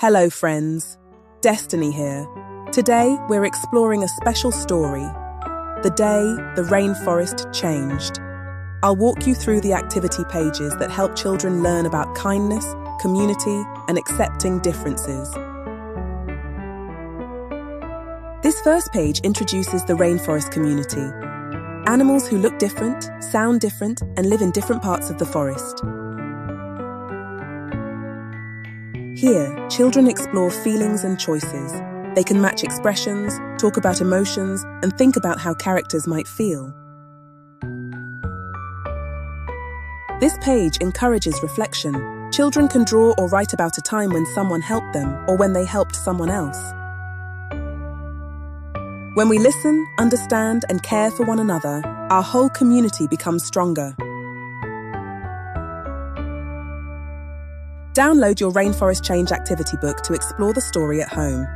Hello friends, Destiny here. Today we're exploring a special story, the day the rainforest changed. I'll walk you through the activity pages that help children learn about kindness, community, and accepting differences. This first page introduces the rainforest community. Animals who look different, sound different, and live in different parts of the forest. Here, children explore feelings and choices. They can match expressions, talk about emotions, and think about how characters might feel. This page encourages reflection. Children can draw or write about a time when someone helped them or when they helped someone else. When we listen, understand, and care for one another, our whole community becomes stronger. Download your Rainforest Changed activity book to explore the story at home.